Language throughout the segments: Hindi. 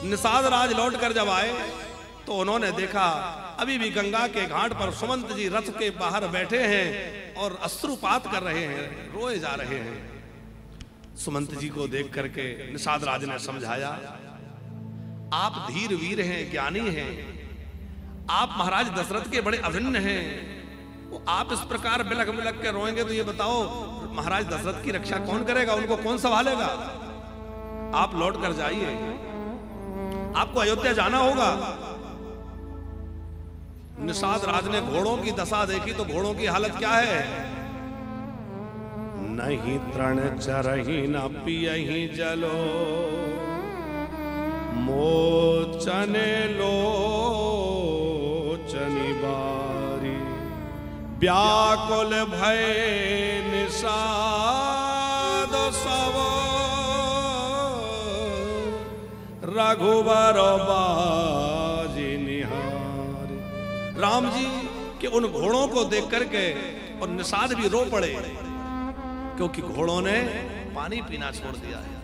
निषाद राज लौट कर जब आए तो उन्होंने देखा अभी भी गंगा के घाट पर सुमंत जी रथ के बाहर बैठे हैं और अश्रुपात कर रहे हैं, रोए जा रहे हैं। सुमंत जी को देख करके निषाद राज ने समझाया, आप धीर वीर हैं, ज्ञानी हैं, आप महाराज दशरथ के बड़े अभिन्न हैं, आप इस प्रकार बिलख बिलख के रोएंगे तो ये बताओ महाराज दशरथ की रक्षा कौन करेगा, उनको कौन संभालेगा? आप लौट कर जाइए, आपको अयोध्या जाना होगा। निषाद राज ने घोड़ों की दशा देखी तो घोड़ों की हालत क्या है? नहीं तृण चरही न पियही जलो, मोचने लोचनी बारी, व्याकुल भय निषाद सब, रघुबर बाजी निहारी। राम जी के उन घोड़ों को देख करके और निषाद भी रो पड़े, क्योंकि घोड़ों ने पानी पीना छोड़ दिया है,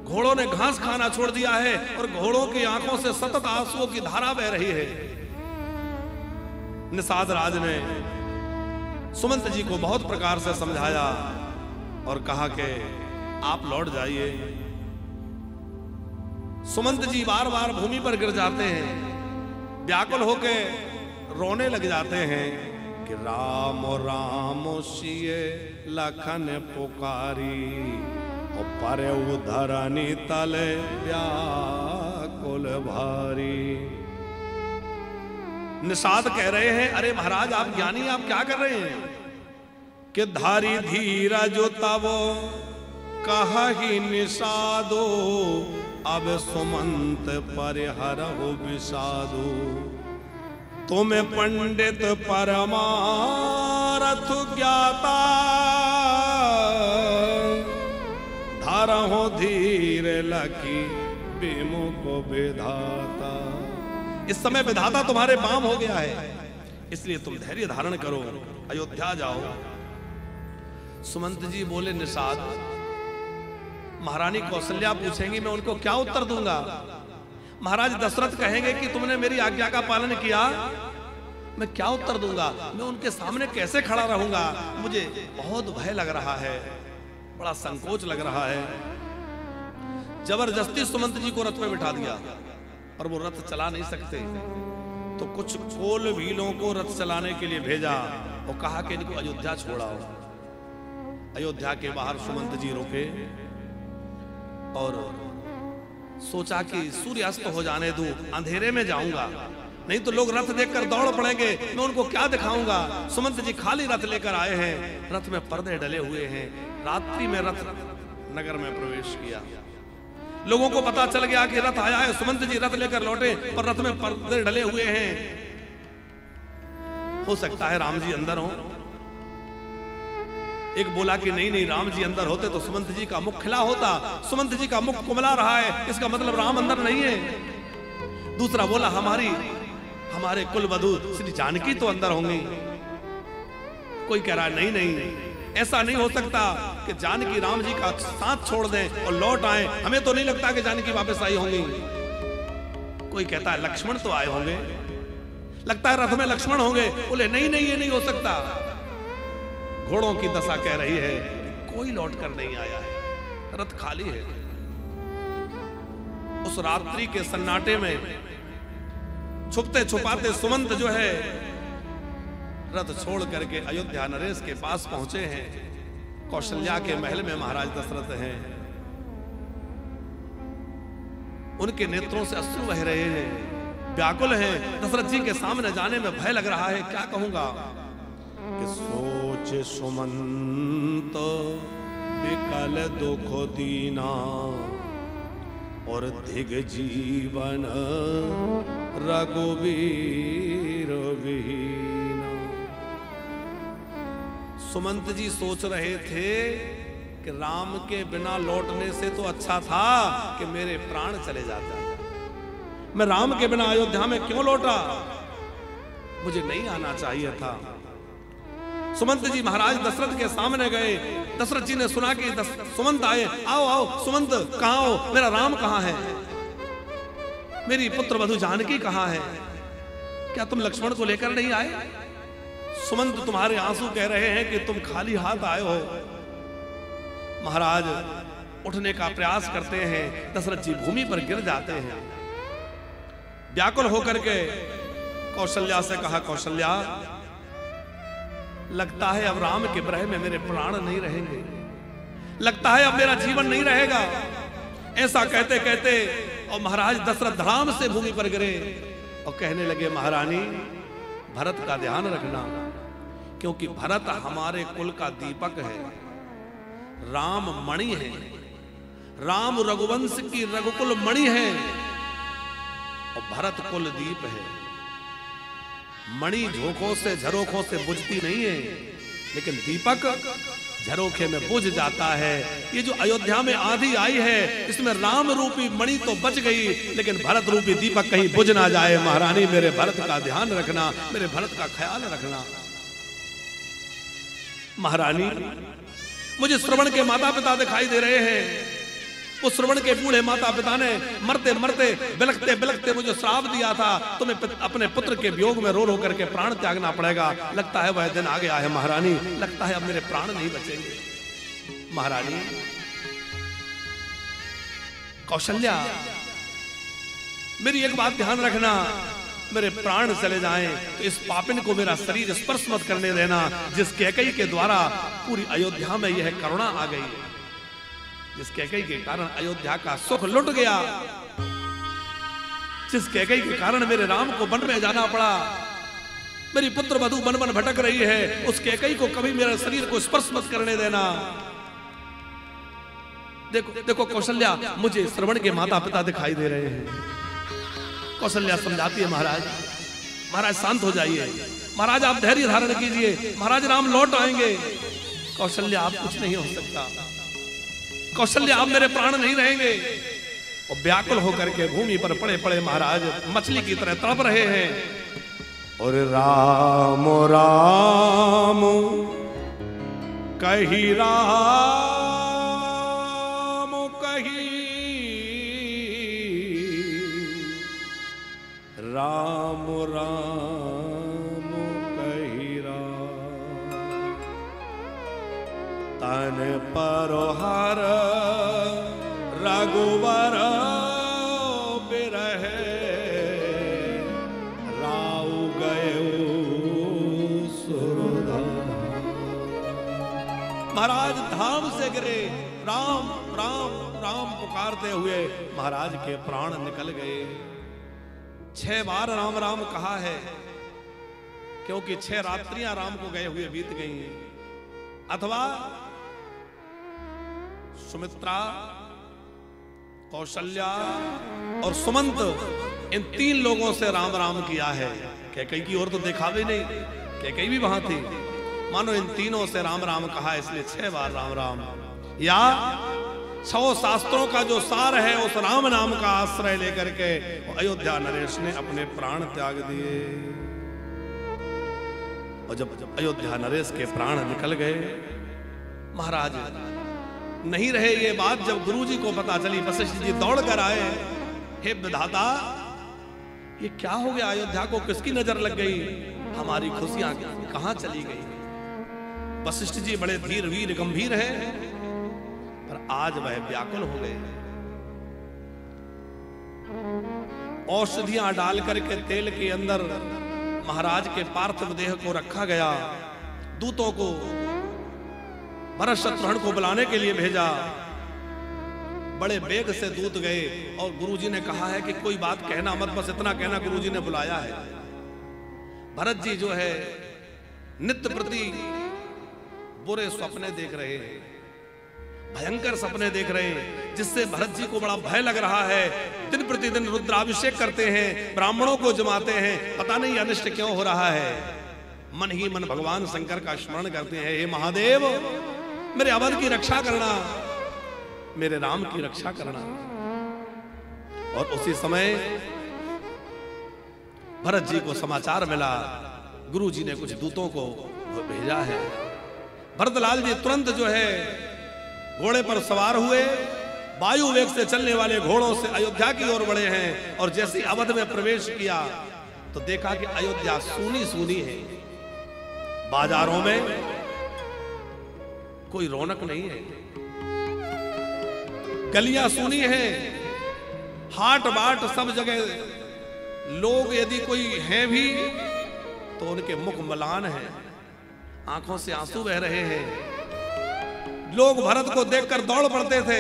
घोड़ों ने घास खाना छोड़ दिया है और घोड़ों की आंखों से सतत आंसुओं की धारा बह रही है। निषाद राज ने सुमंत जी को बहुत प्रकार से समझाया और कहा कि आप लौट जाइए। सुमंत जी बार बार भूमि पर गिर जाते हैं, व्याकुल होकर रोने लग जाते हैं कि राम राम सिए लखन पुकारी, और पर उधरनी तले व्याकुल भारी। निषाद कह रहे हैं, अरे महाराज आप ज्ञानी, आप क्या कर रहे हैं? कि धारी धीरा जो तबो कहि निषादो, अब सुमंत परिहरहु विषादो, तुम्हें पंडित परमारथ ज्ञाता, धारहो धीर लखी विमुख विधाता। इस समय विधाता तुम्हारे पाम हो गया है, इसलिए तुम धैर्य धारण करो, अयोध्या जाओ। सुमंत जी बोले, निषाद महारानी कौशल्या पूछेंगी, मैं उनको क्या उत्तर दूंगा? महाराज दशरथ कहेंगे कि तुमने मेरी आज्ञा का पालन किया, मैं क्या उत्तर दूंगा? मैं उनके सामने कैसे खड़ा रहूंगा? मुझे बहुत भय लग रहा है, बड़ा संकोच लग रहा है। जबरदस्ती सुमंत जी को रथ में बिठा दिया, और वो रथ चला नहीं सकते, तो कुछ कोल भीलों को रथ चलाने के लिए भेजा और कहा कि इनको अयोध्या छोड़ाओ। अयोध्या के बाहर सुमंत जी रुके और सोचा कि सूर्यास्त हो जाने दूं, अंधेरे में जाऊंगा, नहीं तो लोग रथ देखकर दौड़ पड़ेंगे, मैं उनको क्या दिखाऊंगा। सुमंत जी खाली रथ लेकर आए हैं, रथ में पर्दे डले हुए हैं। रात्रि में रथ नगर में प्रवेश किया, लोगों को पता चल गया कि रथ आया है। सुमंत जी रथ लेकर लौटे, पर रथ में पर्दे डले हुए हैं। हो सकता है राम जी अंदर हो। एक बोला कि नहीं नहीं, राम जी अंदर होते तो सुमंत जी का मुख खिला होता, सुमंत जी का मुख कुमला रहा है, इसका मतलब राम अंदर नहीं है। दूसरा बोला, हमारे कुल वधू श्री जानकी तो अंदर होंगी। कोई कह रहा है नहीं नहीं, ऐसा नहीं हो सकता कि जानकी राम जी का साथ छोड़ दें और लौट आए, हमें तो नहीं लगता कि जानकी वापस आई होंगी। कोई कहता है लक्ष्मण तो आए होंगे, लगता है रथ में लक्ष्मण होंगे। बोले नहीं नहीं, ये नहीं हो सकता। घोड़ों की दशा कह रही है कोई लौट कर नहीं आया है, रथ खाली है। उस रात्रि के सन्नाटे में छुपते छुपाते सुमंत जो है रथ छोड़ करके अयोध्या नरेश के पास पहुंचे हैं। कौशल्या के महल में महाराज दशरथ हैं, उनके नेत्रों से अश्रु बह रहे हैं, व्याकुल हैं। दशरथ जी के सामने जाने में भय लग रहा है, क्या कहूंगा। कि सोच सुमंत विकल दुख दीना, और धिग जीवन रघुवीर विहीना। सुमंत जी सोच रहे थे कि राम के बिना लौटने से तो अच्छा था कि मेरे प्राण चले जाते। मैं राम के बिना अयोध्या में क्यों लौटा, मुझे नहीं आना चाहिए था। सुमंत जी महाराज दशरथ के सामने गए। दशरथ जी ने सुना कि सुमंत आए, आओ आओ सुमंत, कहाँ हो, मेरा राम कहाँ है। मेरी पुत्र वधु जानकी कहाँ है? क्या तुम लक्ष्मण को लेकर नहीं आए? सुमंत तुम्हारे आंसू कह रहे हैं कि तुम खाली हाथ आए हो। महाराज उठने का प्रयास करते हैं, दशरथ जी भूमि पर गिर जाते हैं। व्याकुल होकर के कौशल्या से कहा, कौशल्या लगता है अब राम के विरह में मेरे प्राण नहीं रहेंगे, लगता है अब मेरा जीवन नहीं रहेगा। ऐसा कहते कहते और महाराज दशरथ धड़ाम से भूमि पर गिरे और कहने लगे, महारानी भरत का ध्यान रखना, क्योंकि भरत हमारे कुल का दीपक है, राम मणि है, राम रघुवंश की रघुकुल मणि है और भरत कुल दीप है। मणि झोंकों से झरोखों से बुझती नहीं है, लेकिन दीपक झरोखे में बुझ जाता है। ये जो अयोध्या में आंधी आई है, इसमें राम रूपी मणि तो बच गई, लेकिन भरत रूपी दीपक कहीं बुझ ना जाए। महारानी मेरे भरत का ध्यान रखना, मेरे भरत का ख्याल रखना। महारानी मुझे श्रवण के माता पिता दिखाई दे रहे हैं। उस श्रवण के बूढ़े माता पिता ने मरते मरते बिलखते बिलखते मुझे श्राप दिया था, तुम्हें अपने पुत्र के वियोग में रो रो करके प्राण त्यागना पड़ेगा। लगता है वह दिन आ गया है महारानी, लगता है अब मेरे प्राण नहीं बचेंगे। महारानी कौशल्या मेरी एक बात ध्यान रखना, मेरे प्राण चले जाएं तो इस पापिन को मेरा शरीर स्पर्श मत करने देना, जिस कैकेयी के द्वारा पूरी अयोध्या में यह करुणा आ गई, जिस कैकेयी के कारण अयोध्या का सुख लुट गया, जिस कैकेयी के कारण मेरे राम को वन में जाना पड़ा, मेरी पुत्र वधु वन वन भटक रही है, उस कैकेयी को कभी मेरे शरीर को स्पर्श मत करने देना। देखो देखो कौशल्या, मुझे श्रवण के माता पिता दिखाई दे रहे हैं। कौशल्या समझाती है, महाराज महाराज शांत हो जाइए, महाराज आप धैर्य धारण कीजिए, महाराज राम लौट आएंगे। कौशल्या आप कुछ नहीं हो सकता, कौशल्या आप मेरे प्राण नहीं रहेंगे। और व्याकुल होकर के भूमि पर पड़े पड़े महाराज मछली की तरह तड़प रहे हैं। और राम राम कही राम कही, राम राम कही राम, तन परोहर रघुवर बिरहे, राउ गयो सुरधाम। महाराज धाम से गिरे, राम राम राम पुकारते हुए महाराज के प्राण निकल गए। 6 बार राम राम कहा है, क्योंकि 6 रात्रियां राम को गए हुए बीत गई हैं। अथवा सुमित्रा, कौशल्या और सुमंत, इन 3 लोगों से राम राम किया है। कैकेयी की ओर तो देखा भी नहीं, कैकेयी भी वहां थी। मानो इन तीनों से राम राम कहा, इसलिए 6 बार राम राम। या 6 शास्त्रों का जो सार है, उस राम नाम का आश्रय लेकर के अयोध्या नरेश ने अपने प्राण त्याग दिए। और जब अयोध्या नरेश के प्राण निकल गए, महाराज नहीं रहे। ये बात जब गुरुजी को पता चली, वशिष्ठ जी दौड़ कर आए, हे विधाता ये क्या हो गया, अयोध्या को किसकी नजर लग गई, हमारी खुशियां कहां चली गई। वशिष्ठ जी बड़े धीर वीर गंभीर है, पर आज वह व्याकुल हो गए। औषधियां डाल करके तेल के अंदर महाराज के पार्थिव देह को रखा गया। दूतों को भरत शत्रुघ्न को बुलाने के लिए भेजा। बड़े वेग से दूत गए और गुरुजी ने कहा है कि कोई बात कहना मत, बस इतना कहना गुरुजी ने बुलाया है। भरत जी जो है नित्य प्रति बुरे सपने देख रहे हैं, भयंकर सपने देख रहे हैं, जिससे भरत जी को बड़ा भय लग रहा है। दिन प्रतिदिन रुद्राभिषेक करते हैं, ब्राह्मणों को जमाते हैं, पता नहीं अनिष्ट क्यों हो रहा है। मन ही मन भगवान शंकर का स्मरण करते हैं, हे महादेव मेरे अवध की रक्षा करना, मेरे राम की रक्षा करना। और उसी समय भरत जी को समाचार मिला, गुरु जी ने कुछ दूतों को भेजा है। भरतलाल जी तुरंत जो है घोड़े पर सवार हुए वायु वेग से चलने वाले घोड़ों से अयोध्या की ओर बढ़े हैं। और जैसे अवध में प्रवेश किया तो देखा कि अयोध्या सूनी सूनी है, बाजारों में कोई रौनक नहीं है, गलियां सूनी हैं, हाट बाट सब जगह लोग यदि कोई हैं भी तो उनके मुख मलान हैं, आंखों से आंसू बह रहे हैं। लोग भरत को देखकर दौड़ पड़ते थे,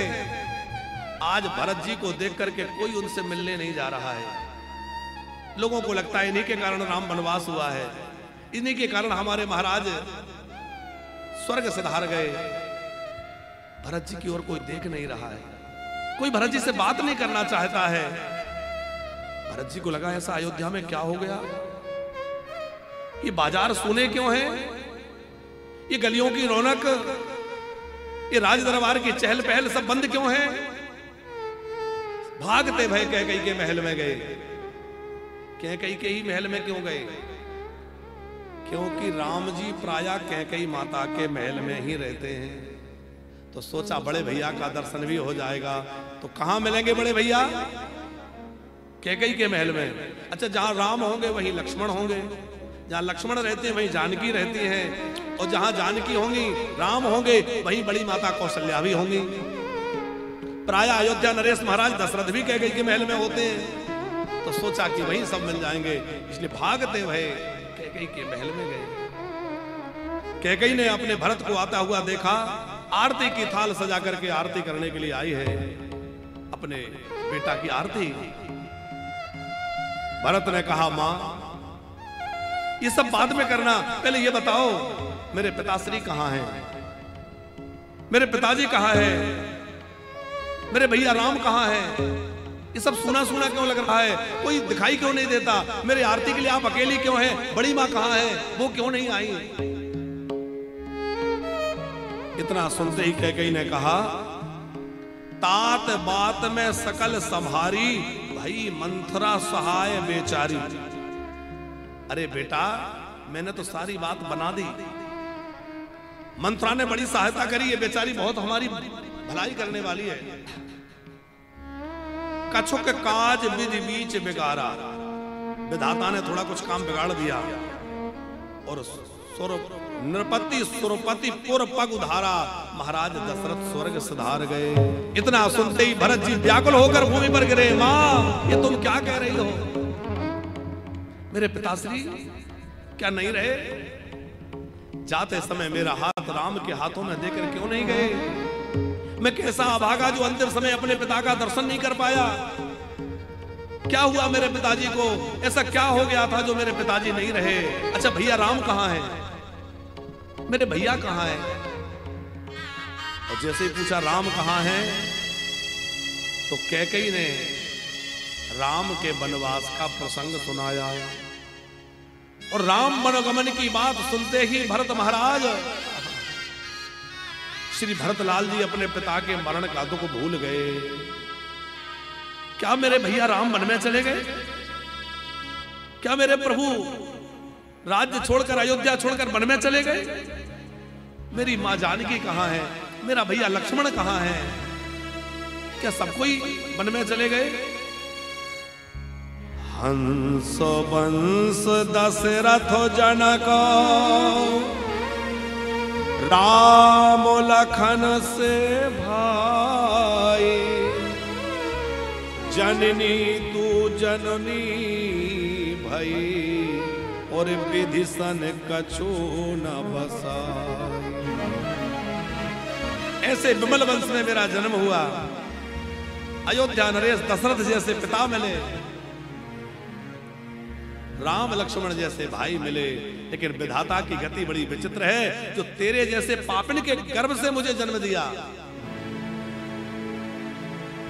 आज भरत जी को देख करके कोई उनसे मिलने नहीं जा रहा है। लोगों को लगता है इन्हीं के कारण राम वनवास हुआ है, इन्हीं के कारण हमारे महाराज स्वर्ग सिधार गए। भरत जी की ओर कोई देख नहीं रहा है, कोई भरत जी से बात नहीं करना चाहता है। भरत जी को लगा ऐसा अयोध्या में क्या हो गया, ये बाजार सूने क्यों हैं, ये गलियों की रौनक, ये राज दरबार की चहल पहल सब बंद क्यों है। भागते भय कैकेयी के महल में गए। कैकेयी के ही महल में क्यों गए, क्योंकि राम जी प्राय कैकेयी माता के महल में ही रहते हैं। तो सोचा बड़े भैया का दर्शन भी हो जाएगा। तो कहां मिलेंगे बड़े भैया, कैकेयी के महल में। अच्छा, जहां राम होंगे वहीं लक्ष्मण होंगे, जहां लक्ष्मण रहते हैं वहीं जानकी रहती हैं, और जहां जानकी होंगी राम होंगे वहीं बड़ी माता कौशल्या भी होंगी। प्राय अयोध्या नरेश महाराज दशरथ भी कैकेयी के महल में होते हैं। तो सोचा कि वहीं सब मिल जाएंगे, इसलिए भागते हुए कैकेयी के महल में गए। कैकेयी ने अपने भरत को आता हुआ देखा, आरती की थाल सजा करके आरती करने के लिए आई है, अपने बेटा की आरती। भरत ने कहा मां ये सब बाद में करना, पहले ये बताओ मेरे पिताश्री कहां हैं, मेरे पिताजी कहां हैं, मेरे भैया राम कहां हैं। ये सब सुना सुना क्यों लग रहा है, कोई दिखाई क्यों नहीं देता, मेरे आरती के लिए आप अकेली क्यों हैं, बड़ी मां कहां है, वो क्यों नहीं आई। इतना सुनते ही कैकेयी ने कहा तात बात में सकल संभारी, भई मंथरा सहाय बेचारी। अरे बेटा मैंने तो सारी बात बना दी, मंथरा ने बड़ी सहायता करी, ये बेचारी बहुत हमारी भलाई करने वाली है। कछुक काज विधि बीच बिगाड़ा, विधाता ने थोड़ा कुछ काम बिगाड़ दिया, और नृपति सुरपति पुर पग उधारा, महाराज दशरथ स्वर्ग सिधार गए। इतना सुनते ही भरत जी व्याकुल होकर भूमि पर गिरे। मां ये तुम क्या कह रही हो, मेरे पिताश्री क्या नहीं रहे, जाते समय मेरा हाथ राम के हाथों में देकर क्यों नहीं गए। मैं कैसा अभागा जो अंतिम समय अपने पिता का दर्शन नहीं कर पाया। क्या हुआ मेरे पिताजी को, ऐसा क्या हो गया था जो मेरे पिताजी नहीं रहे। अच्छा भैया राम कहां है, मेरे भैया कहां है। और जैसे ही पूछा राम कहां है, तो कैकेयी ने राम के वनवास का प्रसंग सुनाया। और राम वनगमन की बात सुनते ही भरत महाराज श्री भरतलाल जी अपने पिता के मरण का दुख भूल गए। क्या मेरे भैया राम वन में चले गए, क्या मेरे प्रभु राज्य छोड़कर अयोध्या छोड़कर वन में चले गए, मेरी मां जानकी कहां है, मेरा भैया लक्ष्मण कहां है, क्या सब कोई वन में चले गए। हंस वंश दशरथ जनक, राम लखन से भाई, जननी तू जननी भई, और विधि सन कछु न बसाई। ऐसे विमल वंश में मेरा जन्म हुआ, अयोध्या नरेश दशरथ जैसे पिता मिले, राम लक्ष्मण जैसे भाई मिले, लेकिन विधाता की गति बड़ी विचित्र है, जो तेरे जैसे पापिन के गर्भ से मुझे जन्म दिया।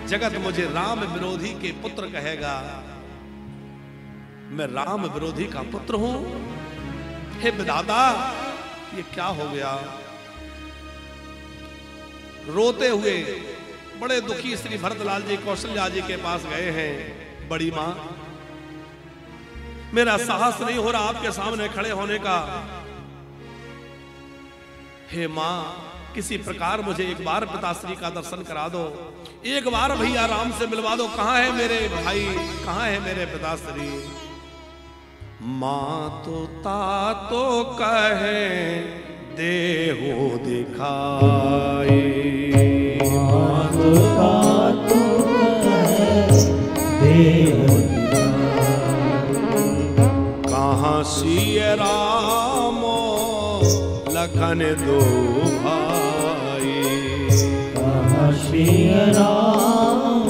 जगत मुझे राम विरोधी के पुत्र कहेगा, मैं राम विरोधी का पुत्र हूं। हे विधाता ये क्या हो गया। रोते हुए बड़े दुखी श्री भरतलाल जी कौशल्या जी के पास गए हैं। बड़ी मां मेरा साहस नहीं हो रहा आपके सामने खड़े होने का। हे मां किसी प्रकार मुझे एक बार पिताश्री का दर्शन करा दो, एक बार भैया राम से मिलवा दो। कहाँ है मेरे भाई, कहाँ है मेरे पिताश्री? माँ तो तातो कहे देहो दिखाई, माँ तो तातो कहे देहो दिखाई। कहाँ सिय राम लखन दो भाई, कहाँ सिय राम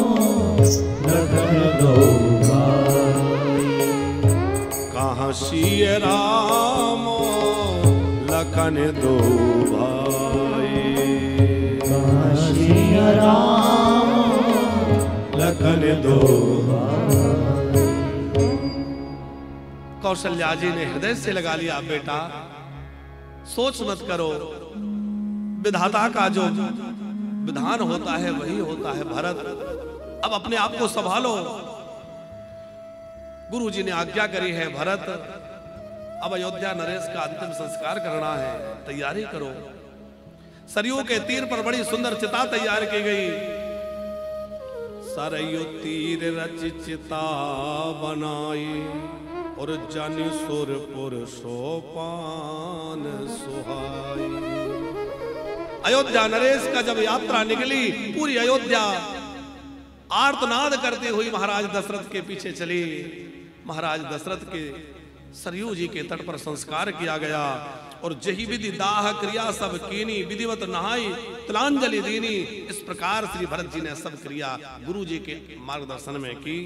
लखन दो भाई। कहाँ सिय राम लखन दो भाई, कहाँ सिय राम लखन दो भाई। कौशल्या जी ने हृदय से लगा लिया, बेटा सोच मत करो, विधाता का जो विधान होता है वही होता है। भरत अब अपने आप को संभालो। गुरुजी ने आज्ञा करी है, भरत अब अयोध्या नरेश का अंतिम संस्कार करना है, तैयारी करो। सरयू के तीर पर बड़ी सुंदर चिता तैयार की गई। सरयू तीर रच चिता बनाई, और जन सुरपुर सोपान सुहाई। अयोध्या नरेश का जब यात्रा निकली, पूरी अयोध्या आर्तनाद करती हुई महाराज दशरथ के पीछे चली। महाराज दशरथ के सरयू जी के तट पर संस्कार किया गया, और जही विधि दाह क्रिया सब कीनी, विधिवत नहाई तिलांजलि दीनी। इस प्रकार श्री भरत जी ने सब क्रिया गुरु जी के मार्गदर्शन में की।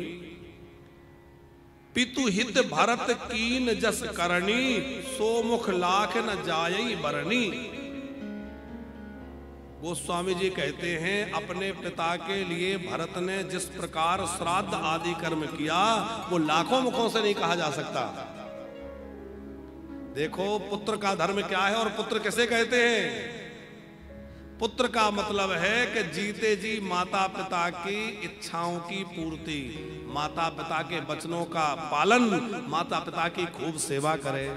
पितु हित भरत कीन जस करनी, सो मुख लाख न जायई बरनी। गोस्वामी जी कहते हैं, अपने पिता के लिए भरत ने जिस प्रकार श्राद्ध आदि कर्म किया, वो लाखों मुखों से नहीं कहा जा सकता। देखो पुत्र का धर्म क्या है और पुत्र किसे कहते हैं। पुत्र का मतलब है कि जीते जी माता पिता की इच्छाओं की पूर्ति, माता पिता के वचनों का पालन, माता पिता की खूब सेवा करे।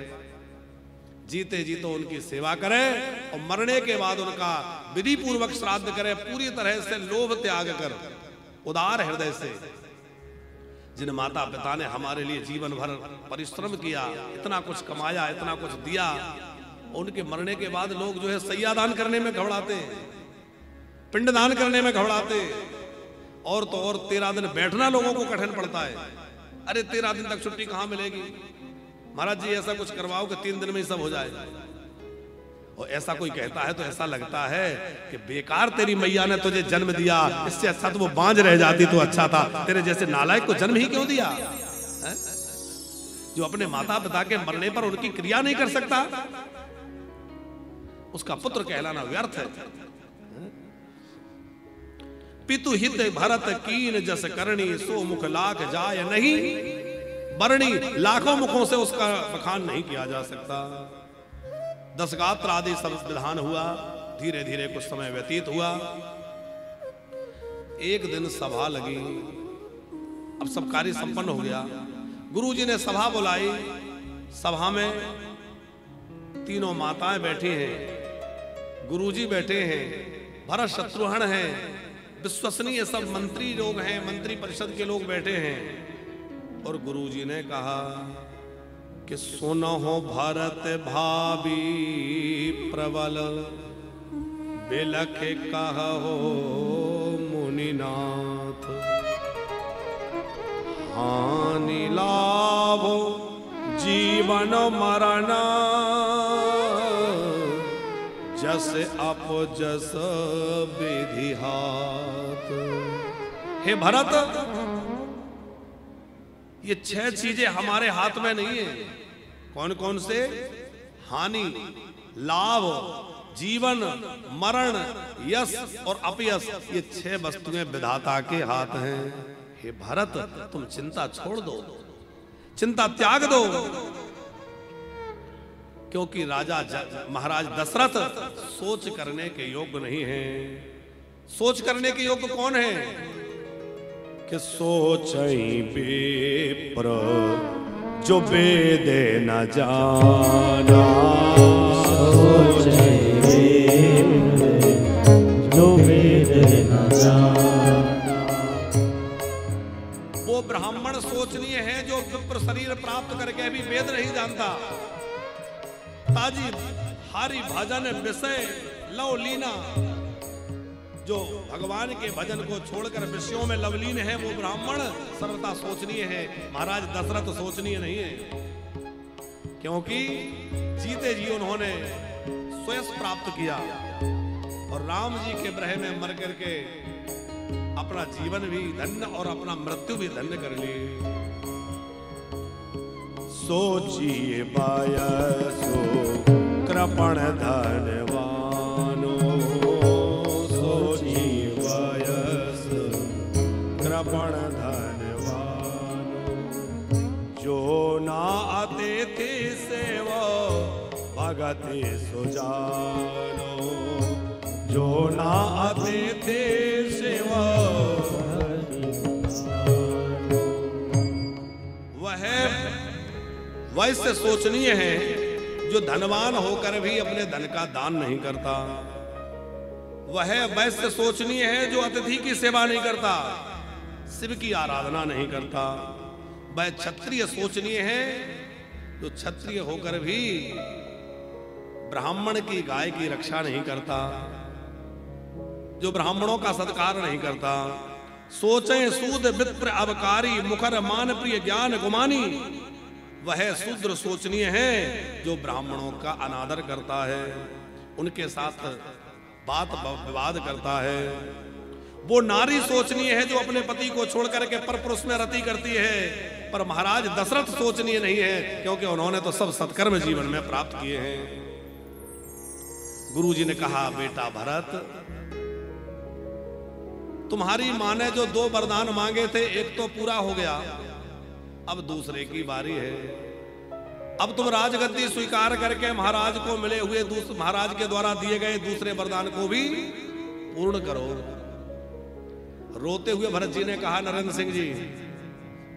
जीते जी तो उनकी सेवा करे, और मरने के बाद उनका विधि पूर्वक श्राद्ध करे, पूरी तरह से लोभ त्याग कर, उदार हृदय से। जिन माता पिता ने हमारे लिए जीवन भर परिश्रम किया, इतना कुछ कमाया, इतना कुछ दिया, उनके मरने के बाद लोग जो है सैया दान करने में घबराते, पिंड दान करने में घबराते, और तो और 13 दिन बैठना लोगों को कठिन पड़ता है। अरे 13 दिन तक छुट्टी कहां मिलेगी? महाराज जी ऐसा कुछ करवाओ कि 3 दिन में ही सब हो जाए। और ऐसा कोई कहता है तो ऐसा लगता है कि बेकार तेरी मैया ने तुझे जन्म दिया, इससे अच्छा तो वो बांझ रह जाती तो अच्छा था। तेरे जैसे नालायक को जन्म ही क्यों दिया है? जो अपने माता पिता के मरने पर उनकी क्रिया नहीं कर सकता, उसका पुत्र कहलाना व्यर्थ है। पितु हित भरत कीन जस करनी, सो मुख लाख जाय नहीं बरणी। लाखों मुखों से उसका बखान नहीं किया जा सकता। 10 गात्र आदि सब विधान हुआ, धीरे धीरे कुछ समय व्यतीत हुआ। एक दिन सभा लगी, अब सब कार्य संपन्न हो गया। गुरुजी ने सभा बुलाई। सभा में तीनों माताएं बैठी हैं, गुरुजी बैठे हैं, भरत शत्रुघ्न हैं, विश्वसनीय सब मंत्री लोग हैं, मंत्री परिषद के लोग बैठे हैं। और गुरुजी ने कहा कि सुनो भरत भावी प्रबल, बिलख कहो मुनिनाथ। हानि लाभ जीवन मरण, जस अप जस विधि हाथ। हे भरत, ये 6 चीजें हमारे हाथ में नहीं है। कौन कौन से? हानि, लाभ, जीवन, मरण, यश और अपयश, ये 6 वस्तुएं विधाता के हाथ हैं। हे भरत, तुम चिंता छोड़ दो, चिंता त्याग दो, क्योंकि महाराज दशरथ सोच करने के योग्य नहीं है। सोच करने के योग्य कौन है? कि सोचई विप्र जो वेद न जाना, सोचई विप्र वो ब्राह्मण सोचनीय है जो विप्र शरीर प्राप्त करके भी वेद नहीं जानता। ताजी हारी भजन विषय लवलीना, जो भगवान के भजन को छोड़कर विषयों में लवलीन है वो ब्राह्मण सर्वथा सोचनीय है। महाराज दशरथ सोचनीय नहीं है, क्योंकि जीते जी उन्होंने स्वयं प्राप्त किया और राम जी के ब्रह में मर करके अपना जीवन भी धन्य और अपना मृत्यु भी धन्य कर ली। सोचिए बायसो कृपण धनवानो, सोचिए बायस कृपण धनवानो, जो ना आते थे सेवा भगति सुजानो, जो ना आते थे सेवा। वह वैसे सोचनीय है जो धनवान होकर भी अपने धन का दान नहीं करता। वह वैसे सोचनीय है जो अतिथि की सेवा नहीं करता, शिव की आराधना नहीं करता। वह क्षत्रिय सोचनीय है जो क्षत्रिय होकर भी ब्राह्मण की गाय की रक्षा नहीं करता, जो ब्राह्मणों का सत्कार नहीं करता। सोचे सूद विप्र अवकारी, मुखर मान प्रिय ज्ञान गुमानी, वह शूद्र सोचनीय है जो ब्राह्मणों का अनादर करता है, उनके साथ बात विवाद करता है। वो नारी सोचनीय है जो अपने पति को छोड़कर के परपुरुष में रति करती है। पर महाराज दशरथ सोचनीय नहीं है, क्योंकि उन्होंने तो सब सत्कर्म जीवन में प्राप्त किए हैं। गुरुजी ने कहा, बेटा भरत, तुम्हारी मां ने जो 2 वरदान मांगे थे, एक तो पूरा हो गया, अब दूसरे की बारी है। अब तुम राजगद्दी स्वीकार करके महाराज को मिले हुए महाराज के द्वारा दिए गए दूसरे वरदान को भी पूर्ण करो। रोते हुए भरत जी ने कहा, नरेंद्र सिंह जी,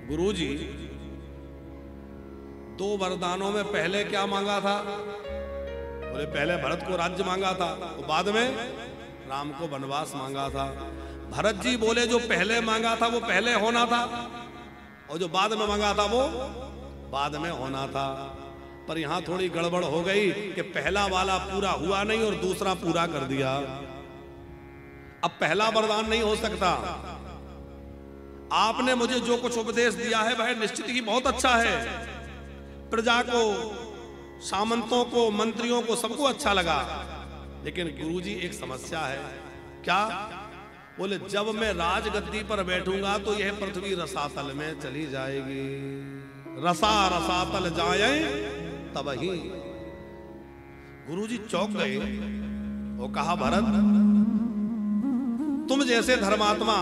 गुरुजी 2 वरदानों में पहले क्या मांगा था? बोले, पहले भरत को राज्य मांगा था, तो बाद में राम को वनवास मांगा था। भरत जी बोले, जो पहले मांगा था वो पहले होना था, और जो बाद में मांगा था वो बाद में होना था। पर यहां थोड़ी गड़बड़ हो गई कि पहला वाला पूरा हुआ नहीं और दूसरा पूरा कर दिया। अब पहला वरदान नहीं हो सकता। आपने मुझे जो कुछ उपदेश दिया है वह निश्चित ही बहुत अच्छा है, प्रजा को, सामंतों को, मंत्रियों को, सबको अच्छा लगा। लेकिन गुरुजी एक समस्या है। क्या? बोले, जब मैं राजगद्दी पर बैठूंगा तो यह पृथ्वी रसातल में चली जाएगी। रसा रसातल जाए तब ही। गुरुजी चौंक गए। वो कहा, भरत, तुम जैसे धर्मात्मा,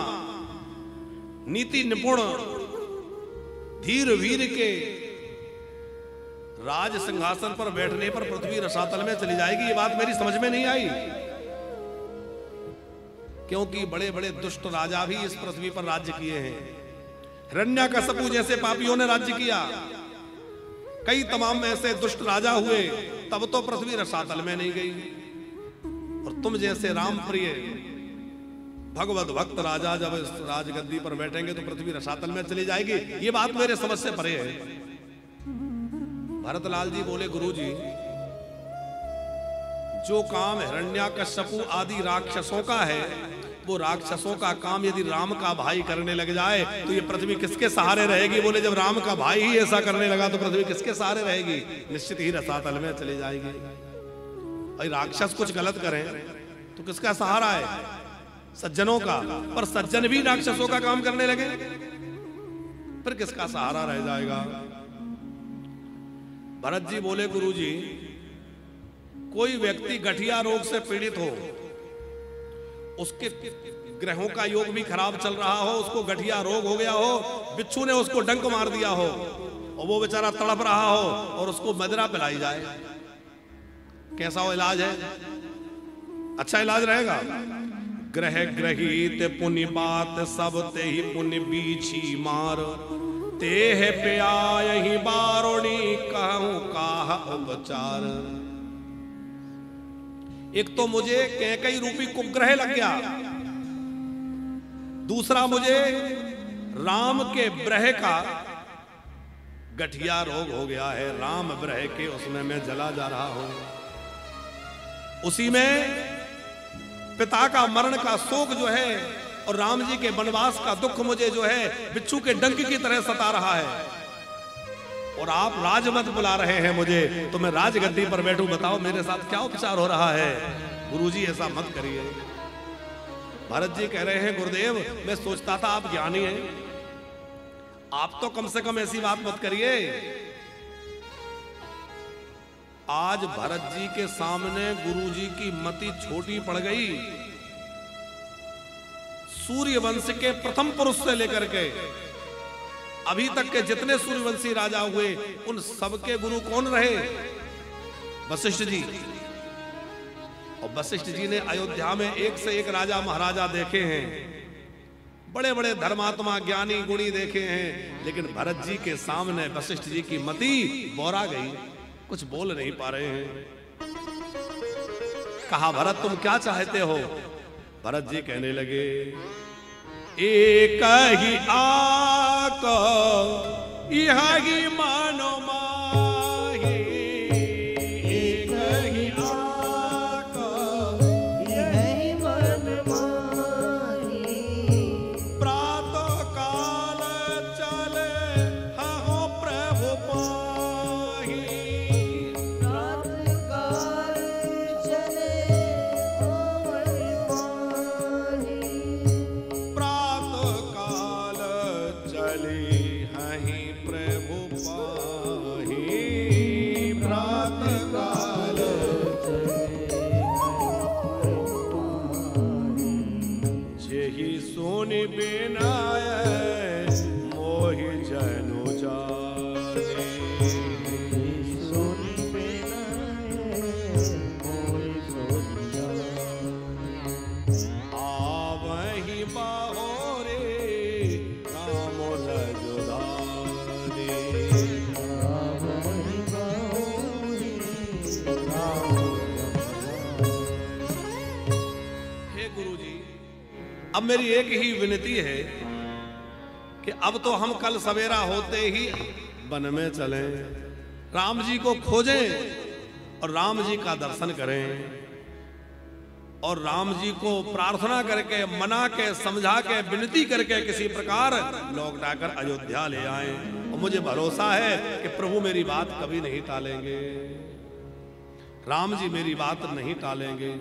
नीति निपुण, धीर वीर के राज सिंहासन पर बैठने पर पृथ्वी रसातल में चली जाएगी, ये बात मेरी समझ में नहीं आई। क्योंकि बड़े बड़े दुष्ट राजा भी इस पृथ्वी पर राज्य किए हैं। हिरण्यकशिपु जैसे पापियों ने राज्य किया, कई तमाम ऐसे दुष्ट राजा हुए, तब तो पृथ्वी रसातल में नहीं गई। और तुम जैसे राम प्रिय भगवत भक्त राजा जब इस राजगद्दी पर बैठेंगे तो पृथ्वी रसातल में चली जाएगी, ये बात मेरे समझ से परे है। भरतलाल जी बोले, गुरुजी, जो काम हिरण्यकशिपु आदि राक्षसों का है, वो राक्षसों का काम यदि राम का भाई करने लग जाए तो ये पृथ्वी किसके सहारे रहेगी? बोले, जब राम का भाई ही ऐसा करने लगा तो पृथ्वी किसके सहारे रहेगी? निश्चित ही रसातल में चली जाएगी। और राक्षस कुछ गलत करें तो किसका सहारा है? सज्जनों का। पर सज्जन भी राक्षसों का काम करने लगे फिर किसका सहारा रह जाएगा? भरत जी बोले, गुरुजी, कोई व्यक्ति गठिया रोग से पीड़ित हो, उसके ग्रहों का योग भी खराब चल रहा हो, उसको गठिया रोग हो गया हो, बिच्छू ने उसको डंक मार दिया हो और वो बेचारा तड़प रहा हो और उसको मदिरा पिलाई जाए, कैसा वो इलाज है? अच्छा इलाज रहेगा? ग्रह ग्रहित पुण्य बात सब ते ही पुण्य बीछी मार, ते है प्याय ही बारोणी कहूं काह उपचार। एक तो मुझे कैकई रूपी कुग्रह लग गया, दूसरा मुझे राम के ब्रह का गठिया रोग हो गया है, राम ब्रह के उसमें मैं जला जा रहा हूं। उसी में पिता का मरण का शोक जो है और राम जी के वनवास का दुख मुझे जो है बिच्छू के डंक की तरह सता रहा है। और आप राजमत बुला रहे हैं मुझे, तो मैं राजगद्दी पर बैठूं, बताओ मेरे साथ क्या उपचार हो रहा है। गुरुजी ऐसा मत करिए। भरत जी कह रहे हैं गुरुदेव मैं सोचता था आप ज्ञानी हैं, आप तो कम से कम ऐसी बात मत करिए। आज भरत जी के सामने गुरुजी की मति छोटी पड़ गई। सूर्यवंश के प्रथम पुरुष से लेकर के अभी तक के जितने सूर्यवंशी राजा हुए उन सबके गुरु कौन रहे? वशिष्ठ जी। और वशिष्ठ जी ने अयोध्या में एक से एक राजा महाराजा देखे हैं, बड़े बड़े धर्मात्मा ज्ञानी गुणी देखे हैं, लेकिन भरत जी के सामने वशिष्ठ जी की मति बोरा गई, कुछ बोल नहीं पा रहे हैं। कहा भरत तुम क्या चाहते हो? भरत जी कहने लगे एक ही आको यही मानो माही, एक ही आको यही मन माही, प्रातः काल चले हो प्रभु पाही, प्रातः काल चले अवन माही, प्रातः काल चले हहीं प्रभु पाही, प्रातः काल जेहि सोनि बिनाय मोहि जनु जाने, सोनी बिनाए मोहि सोनी आवहि बाहोरे राम रजुदाने। आवहि बाहोरी राम। हे गुरुजी, अब मेरी एक ही विनती है कि अब तो हम कल सवेरा होते ही वन में चलें, राम जी को खोजें और राम जी का दर्शन करें और राम जी को प्रार्थना करके मना के समझा के विनती करके किसी प्रकार लौटाकर अयोध्या ले आएं। और मुझे भरोसा है कि प्रभु मेरी बात कभी नहीं टालेंगे, राम जी मेरी बात नहीं टालेंगे।